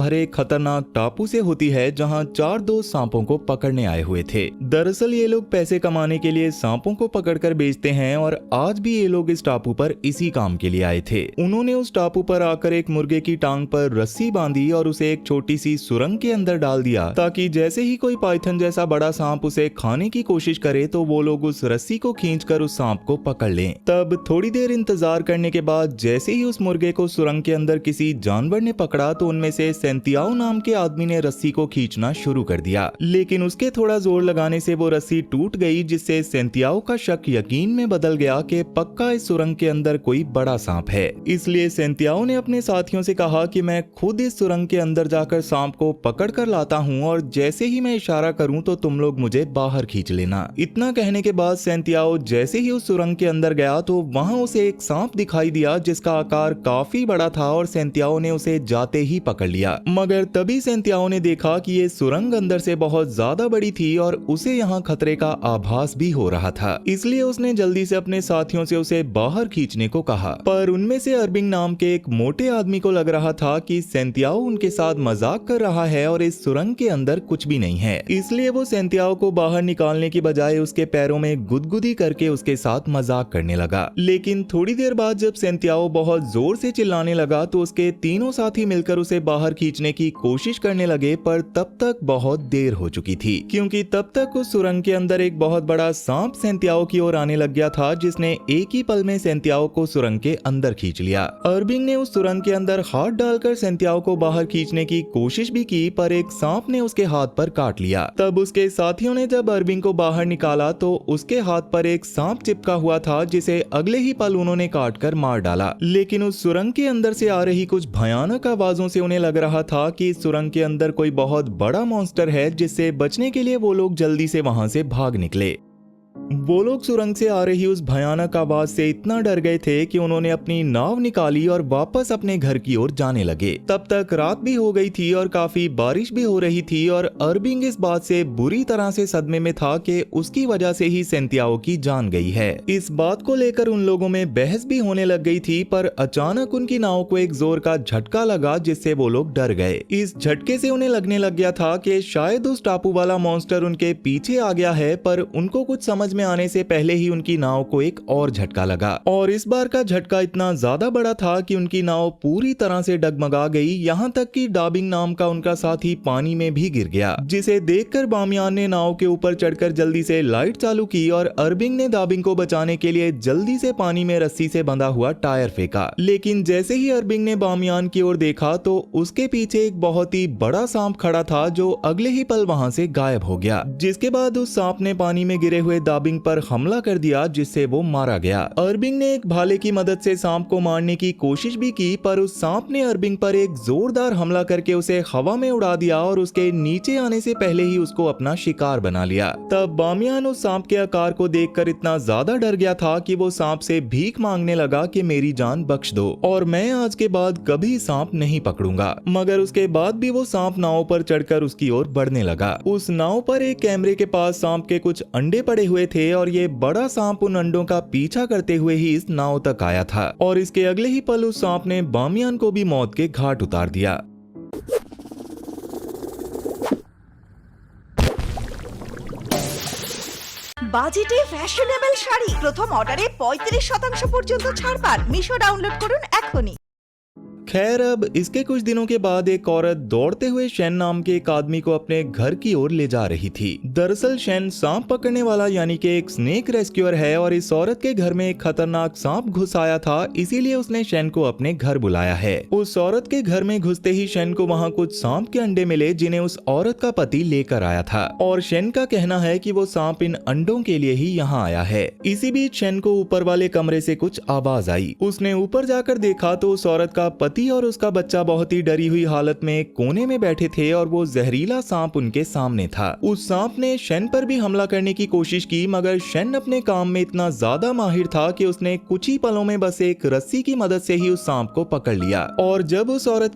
भरे खतरनाक टापू से होती है जहां 4 दोस्त सांपों को पकड़ने आए हुए थे। दरअसल ये लोग पैसे कमाने के लिए सांपों को पकड़कर बेचते हैं और आज भी ये लोग इस टापू पर इसी काम के लिए आए थे। उन्होंने उस टापू पर आकर एक मुर्गे की टांग पर रस्सी बांधी और उसे एक छोटी सी सुरंग के अंदर डाल दिया ताकि जैसे ही कोई पाइथन जैसा बड़ा सांप उसे खाने की कोशिश करे तो वो लोग उस रस्सी को खींचकर उस सांप को पकड़ लें। तब थोड़ी देर इंतजार करने के बाद जैसे ही उस मुर्गे को सुरंग के अंदर किसी जानवर ने पकड़ा तो उनमें से सेंतियाओ नाम के आदमी ने रस्सी को खींचना शुरू कर दिया, लेकिन उसके थोड़ा जोर लगाने से वो रस्सी टूट गई, जिससे सेंतियाओ का शक यकीन में बदल गया कि पक्का इस सुरंग के अंदर कोई बड़ा सांप है। इसलिए सेंतियाओ ने अपने साथियों से कहा कि मैं खुद इस सुरंग के अंदर जाकर सांप को पकड़ कर लाता हूँ और जैसे ही मैं इशारा करूँ तो तुम लोग मुझे बाहर खींच लेना। इतना कहने के बाद सेंतियाओ जैसे ही उस सुरंग के अंदर गया तो वहाँ उसे एक सांप दिखाई दिया जिसका आकार काफी बड़ा था और सेंतियाओ ने उसे जाते ही पकड़ लिया। मगर तभी सेंतियाओ ने देखा कि ये सुरंग अंदर से बहुत ज्यादा बड़ी थी और उसे यहाँ खतरे का आभास भी हो रहा था, इसलिए उसने जल्दी से अपने साथियों से उसे बाहर खींचने को कहा। पर उनमें से अर्बिंग नाम के एक मोटे आदमी को लग रहा था कि सेंतियाओ उनके साथ मजाक कर रहा है और इस सुरंग के अंदर कुछ भी नहीं है, इसलिए वो सेंतियाओ को बाहर निकालने की बजाय उसके पैरों में गुदगुदी करके उसके साथ मजाक करने लगा। लेकिन थोड़ी देर बाद जब सेंतियाओ बहुत जोर से चिल्लाने लगा तो उसके तीनों साथी मिलकर उसे बाहर खींचने की कोशिश करने लगे, पर तब तक बहुत देर हो चुकी थी क्योंकि तब तक उस सुरंग के अंदर एक बहुत बड़ा सांप सेंतियाओ की ओर आने लग गया था, जिसने एक ही पल में सेंतियाओ को सुरंग के अंदर खींच लिया। अर्बिंग ने उस सुरंग के अंदर हाथ डालकर सेंतियाओ को बाहर खींचने की कोशिश भी की, पर एक सांप ने उसके हाथ पर काट लिया। तब उसके साथियों ने जब अर्बिंग को बाहर निकाला तो उसके हाथ पर एक सांप चिपका हुआ था, जिसे अगले ही पल उन्होंने काट कर मार डाला। लेकिन उस सुरंग के अंदर से आ रही कुछ भयानक आवाजों से उन्हें लग रहा था कि इस सुरंग के अंदर कोई बहुत बड़ा मॉन्स्टर है, जिससे बचने के लिए वो लोग जल्दी से वहां से भाग निकले। वो लोग सुरंग से आ रही उस भयानक आवाज से इतना डर गए थे कि उन्होंने अपनी नाव निकाली और वापस अपने घर की ओर जाने लगे। तब तक रात भी हो गई थी और काफी बारिश भी हो रही थी और अर्बिंग इस बात से बुरी तरह से सदमे में था कि उसकी वजह से ही सेंतियाओ की जान गई है। इस बात को लेकर उन लोगों में बहस भी होने लग गई थी, पर अचानक उनकी नाव को एक जोर का झटका लगा जिससे वो लोग डर गए। इस झटके से उन्हें लगने लग गया था कि शायद उस टापू वाला मॉन्स्टर उनके पीछे आ गया है, पर उनको कुछ समझ में आने से पहले ही उनकी नाव को एक और झटका लगा और इस बार का झटका इतना ज्यादा बड़ा था कि उनकी नाव पूरी तरह से डगमगा गई, यहाँ तक कि डाबिंग नाम का उनका साथी पानी में भी गिर गया, जिसे देखकर बामियान ने नाव के ऊपर चढ़कर जल्दी से लाइट चालू की और अर्बिंग ने दाबिंग को बचाने के लिए जल्दी से पानी में रस्सी से बंधा हुआ टायर फेंका। लेकिन जैसे ही अर्बिंग ने बामियान की ओर देखा तो उसके पीछे एक बहुत ही बड़ा सांप खड़ा था, जो अगले ही पल वहां से गायब हो गया। जिसके बाद उस सांप ने पानी में गिरे हुए दाबिंग पर हमला कर दिया, जिससे वो मारा गया। अर्बिंग ने एक भाले की मदद से सांप को मारने की कोशिश भी की, पर उस सांप ने अर्बिंग पर एक जोरदार हमला करके उसे हवा में उड़ा दिया और उसके नीचे आने से पहले ही उसको अपना शिकार बना लिया। तब बामियान उस सांप के आकार को देखकर इतना ज्यादा डर गया था कि वो सांप से भीख मांगने लगा कि मेरी जान बख्श दो और मैं आज के बाद कभी सांप नहीं पकड़ूंगा। मगर उसके बाद भी वो सांप नाव पर चढ़कर उसकी ओर बढ़ने लगा। उस नाव पर एक कैमरे के पास सांप के कुछ अंडे पड़े हुए थे और ये बड़ा सांप उन अंडों का पीछा करते हुए ही इस नाव तक आया था और इसके अगले ही पल उस सांप ने बामियान को भी मौत के घाट उतार दिया। বাজেটে ফ্যাশনেবল শাড়ি প্রথম অর্ডারে 35% পর্যন্ত ছাড় পান। মিশো ডাউনলোড করুন এখনই। खैर अब इसके कुछ दिनों के बाद एक औरत दौड़ते हुए शेन नाम के एक आदमी को अपने घर की ओर ले जा रही थी। दरअसल शेन सांप पकड़ने वाला यानी कि एक स्नेक रेस्क्यूअर है और इस औरत के घर में एक खतरनाक सांप घुस आया था, इसीलिए उसने शेन को अपने घर बुलाया है। उस औरत के घर में घुसते ही शेन को वहाँ कुछ सांप के अंडे मिले जिन्हें उस औरत का पति लेकर आया था और शेन का कहना है कि वो सांप इन अंडों के लिए ही यहाँ आया है। इसी बीच शेन को ऊपर वाले कमरे से कुछ आवाज आई। उसने ऊपर जाकर देखा तो उस औरत का पति और उसका बच्चा बहुत ही डरी हुई हालत में कोने में बैठे थे और वो जहरीला सांप उनके सामने था। उस सांप ने शेन पर भी हमला करने की कोशिश की, मगर शेन अपने काम में इतना ज्यादा माहिर था कि उसने कुछ ही पलों में बस एक रस्सी की मदद से ही उस सांप को पकड़ लिया और जब उस औरत